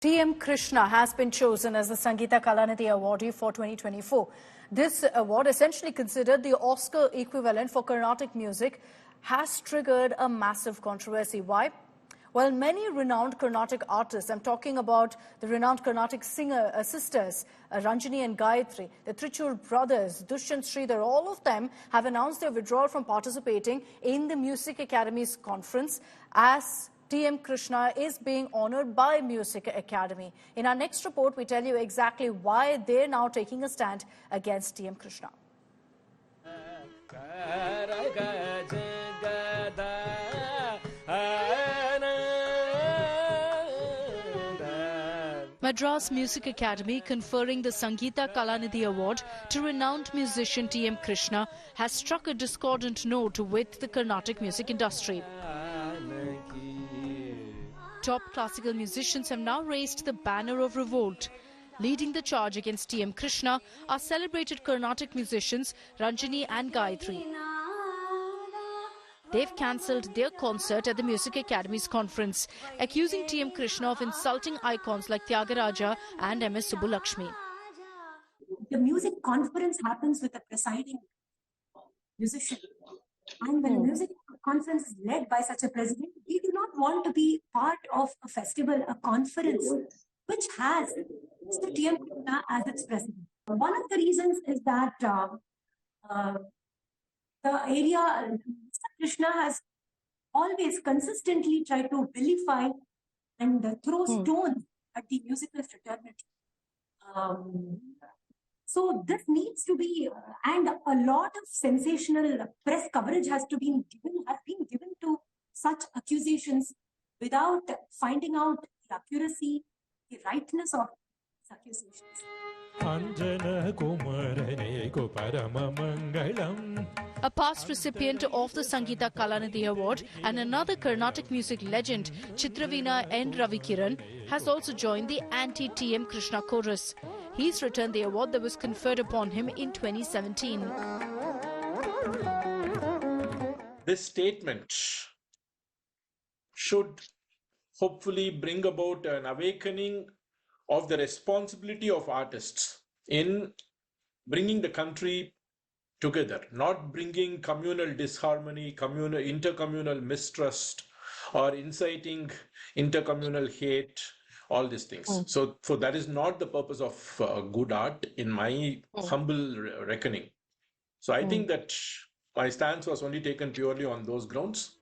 TM Krishna has been chosen as the Sangita Kalanidhi awardee for 2024. This award, essentially considered the Oscar equivalent for Carnatic music, has triggered a massive controversy. Why? Well, many renowned Carnatic artists, I'm talking about the renowned Carnatic sisters, Ranjani and Gayatri, the Trichur brothers, Dushyanth Sridhar, all of them have announced their withdrawal from participating in the Music Academy's conference as TM Krishna is being honoured by Music Academy. In our next report, we tell you exactly why they're now taking a stand against TM Krishna. Madras Music Academy conferring the Sangita Kalanidhi Award to renowned musician TM Krishna has struck a discordant note with the Carnatic music industry. Top classical musicians have now raised the banner of revolt. Leading the charge against TM Krishna are celebrated Carnatic musicians Ranjani and Gayatri. They've cancelled their concert at the Music Academy's conference, accusing TM Krishna of insulting icons like Tyagaraja and MS Subbulakshmi. The music conference happens with a presiding musician. And when a music conference is led by such a president, we do not want to be part of a festival, a conference, which has Mr. TM Krishna as its president. One of the reasons is that Mr. Krishna has always consistently tried to vilify and throw stones at the musical fraternity. So this needs to be, and a lot of sensational press coverage has been given to such accusations without finding out the accuracy, the rightness of these accusations. A past recipient of the Sangita Kalanidhi Award and another Carnatic music legend, Chitraveena N. Ravikiran, has also joined the anti-TM Krishna chorus. He's returned the award that was conferred upon him in 2017. This statement should hopefully bring about an awakening of the responsibility of artists in bringing the country together, not bringing communal disharmony, intercommunal mistrust, or inciting intercommunal hate, all these things. So that is not the purpose of good art in my humble reckoning. So I think that my stance was only taken purely on those grounds.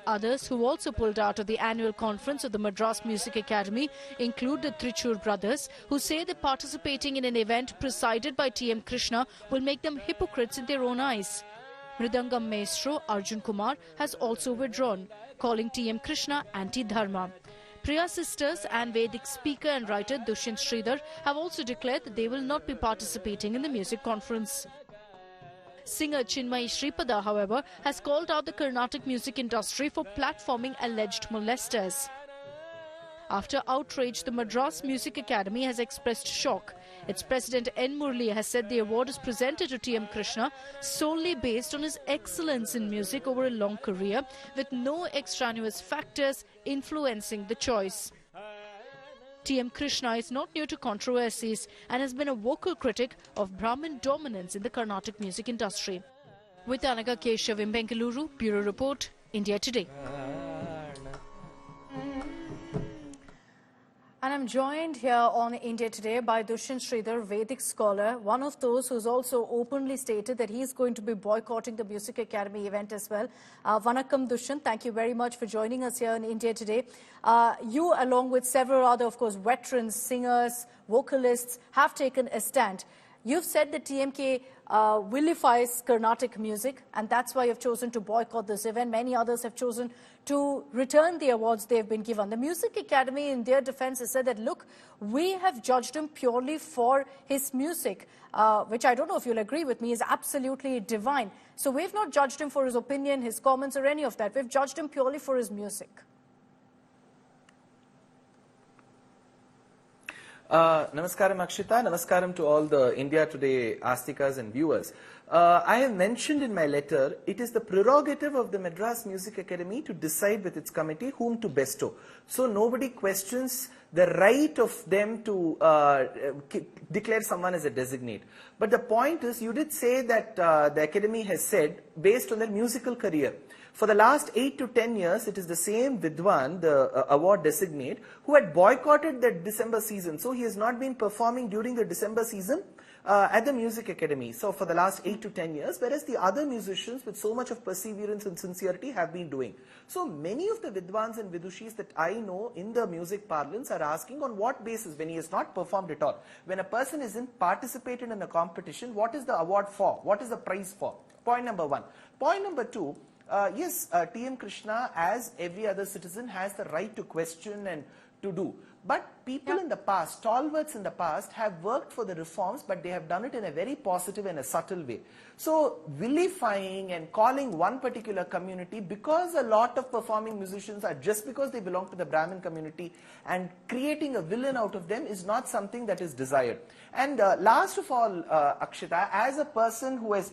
Others who also pulled out of the annual conference of the Madras Music Academy include the Trichur brothers, who say that participating in an event presided by TM Krishna will make them hypocrites in their own eyes. Mridangam maestro Arjun Kumar has also withdrawn, calling TM Krishna anti-dharma. Priya sisters and Vedic speaker and writer Dushyanth Sridhar have also declared that they will not be participating in the music conference. Singer Chinmayi Sripada, however, has called out the Carnatic music industry for platforming alleged molesters. After outrage, the Madras Music Academy has expressed shock. Its president N. Murli has said the award is presented to TM Krishna solely based on his excellence in music over a long career, with no extraneous factors influencing the choice. TM Krishna is not new to controversies and has been a vocal critic of Brahmin dominance in the Carnatic music industry. With Anaga Keshav in Bengaluru, Bureau Report, India Today. And I'm joined here on India Today by Dushyanth Sridhar, Vedic scholar, one of those who's also openly stated that he's going to be boycotting the Music Academy event as well. Vanakkam Dushyanth, thank you very much for joining us here in India Today. You, along with several other, of course, veterans, singers, vocalists, have taken a stand. You've said that TMK vilifies Carnatic music, and that's why you've chosen to boycott this event. Many others have chosen to return the awards they've been given. The Music Academy, in their defense, has said that, look, we have judged him purely for his music, which I don't know if you'll agree with me, is absolutely divine. So we've not judged him for his opinion, his comments, or any of that. We've judged him purely for his music. Namaskaram Akshita, Namaskaram to all the India Today Astikas and viewers. I have mentioned in my letter, it is the prerogative of the Madras Music Academy to decide with its committee whom to bestow. So nobody questions the right of them to declare someone as a designate. But the point is, you did say that the academy has said, based on their musical career, for the last 8 to 10 years, it is the same Vidwan, the award designate, who had boycotted the December season. So he has not been performing during the December season at the Music Academy. So for the last 8 to 10 years, whereas the other musicians with so much of perseverance and sincerity have been doing. So many of the Vidwans and Vidushis that I know in the music parlance are asking on what basis, when he has not performed at all. When a person isn't participated in a competition, what is the award for? What is the prize for? Point number one. Point number two, yes, T.M. Krishna, as every other citizen, has the right to question and to do. But people in the past, stalwarts in the past, have worked for the reforms, but they have done it in a very positive and a subtle way. So vilifying and calling one particular community, because a lot of performing musicians are just because they belong to the Brahmin community, and creating a villain out of them is not something that is desired. And last of all, Akshita, as a person who has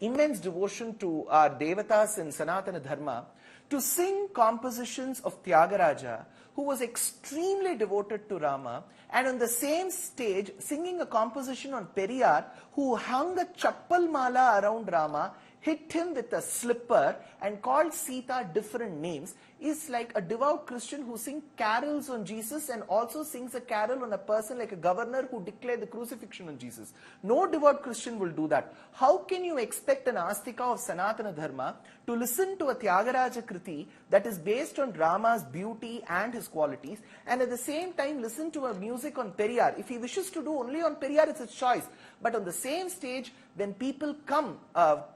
immense devotion to our Devatas in Sanatana Dharma, to sing compositions of Tyagaraja, who was extremely devoted to Rama, and on the same stage singing a composition on Periyar, who hung a chappal mala around Rama, hit him with a slipper and called Sita different names, is like a devout Christian who sings carols on Jesus and also sings a carol on a person like a governor who declared the crucifixion on Jesus. No devout Christian will do that. How can you expect an Astika of Sanatana Dharma to listen to a Tyagaraja Kriti that is based on Rama's beauty and his qualities, and at the same time listen to a music on Periyar? If he wishes to do only on Periyar, it's his choice. But on the same stage, when people come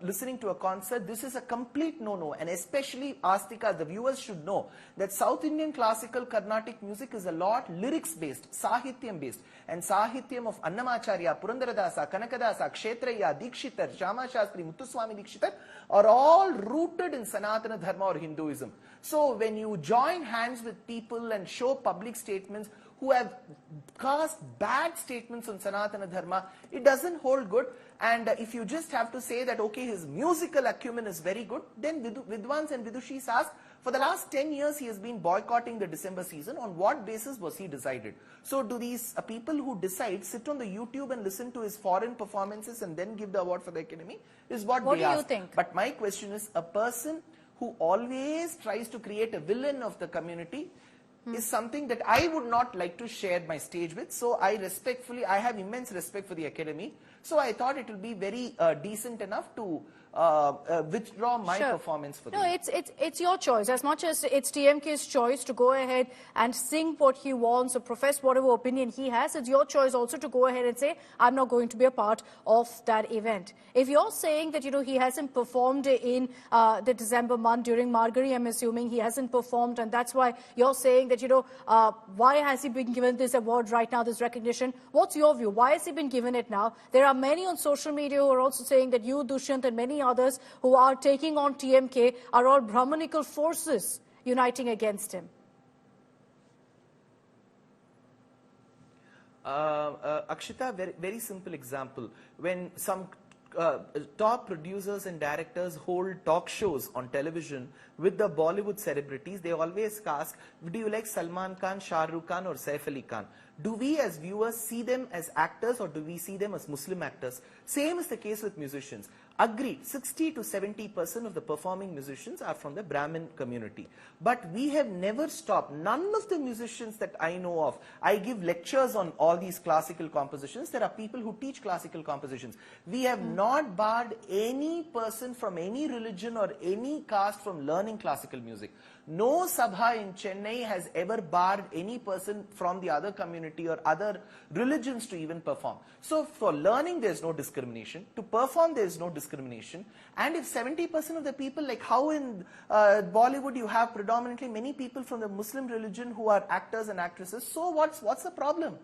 listening to a concert, this is a complete no-no. And especially Astika, the viewers should know that South Indian classical Carnatic music is a lot lyrics-based, Sahityam-based. And Sahityam of Annamacharya, Purandaradasa, Kanakadasa, Kshetraya, Dikshitar, Shama Shastri, Muthuswami Dikshitar are all rooted in Sanatana Dharma or Hinduism. So when you join hands with people and show public statements who have cast bad statements on Sanatana Dharma, it doesn't hold good. And if you just have to say that, okay, his musical acumen is very good, then Vidwans and Vidushis ask, for the last 10 years he has been boycotting the December season. On what basis was he decided? So do these people who decide sit on the YouTube and listen to his foreign performances and then give the award for the academy? Is what they ask. What do you think? But my question is, a person who always tries to create a villain of the community is something that I would not like to share my stage with. So I have immense respect for the academy. So I thought it will be very decent enough to withdraw my performance for No, it's your choice. As much as it's TMK's choice to go ahead and sing what he wants or profess whatever opinion he has, it's your choice also to go ahead and say, I'm not going to be a part of that event. If you're saying that, he hasn't performed in the December month during Margari, I'm assuming he hasn't performed, and that's why you're saying that, why has he been given this award right now, this recognition? What's your view? Why has he been given it now? There are many on social media who are also saying that you, Dushyanth, and many others who are taking on TMK are all Brahmanical forces uniting against him. Akshita, very simple example. When some top producers and directors hold talk shows on television with the Bollywood celebrities, they always ask, do you like Salman Khan, Shah Rukh Khan or Saif Ali Khan? Do we as viewers see them as actors or do we see them as Muslim actors? Same is the case with musicians. Agreed, 60 to 70% of the performing musicians are from the Brahmin community. But we have never stopped. None of the musicians that I know of, I give lectures on all these classical compositions. There are people who teach classical compositions. We have not barred any person from any religion or any caste from learning classical music. No Sabha in Chennai has ever barred any person from the other community or other religions to even perform. So for learning, there's no discrimination. To perform, there's no discrimination. And if 70% of the people, like how in Bollywood you have predominantly many people from the Muslim religion who are actors and actresses, so what's the problem?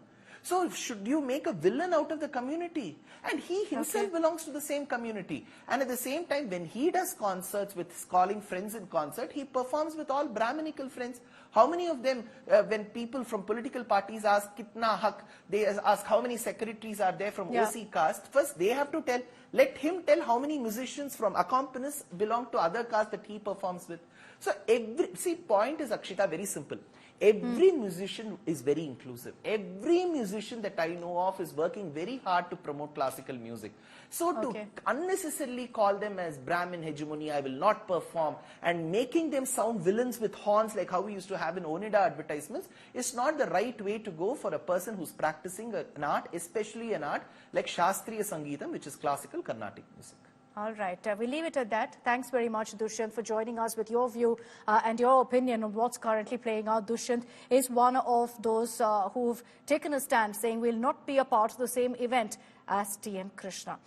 So should you make a villain out of the community? And he himself belongs to the same community. And at the same time, when he does concerts with calling friends in concert, he performs with all Brahminical friends. How many of them, when people from political parties ask kitna haq, they ask how many secretaries are there from OC caste, first they have to tell, let him tell how many musicians from accompanists belong to other castes that he performs with. So point is, Akshita, very simple. Every musician is very inclusive. Every musician that I know of is working very hard to promote classical music. So to unnecessarily call them as Brahmin hegemony, I will not perform, and making them sound villains with horns like how we used to have in Onida advertisements, is not the right way to go for a person who's practicing an art, especially an art like Shastriya Sangeetam, which is classical Carnatic music. All right, we leave it at that. Thanks very much, Dushyanth, for joining us with your view and your opinion on what's currently playing out. Dushyanth is one of those who've taken a stand saying we'll not be a part of the same event as TM Krishna.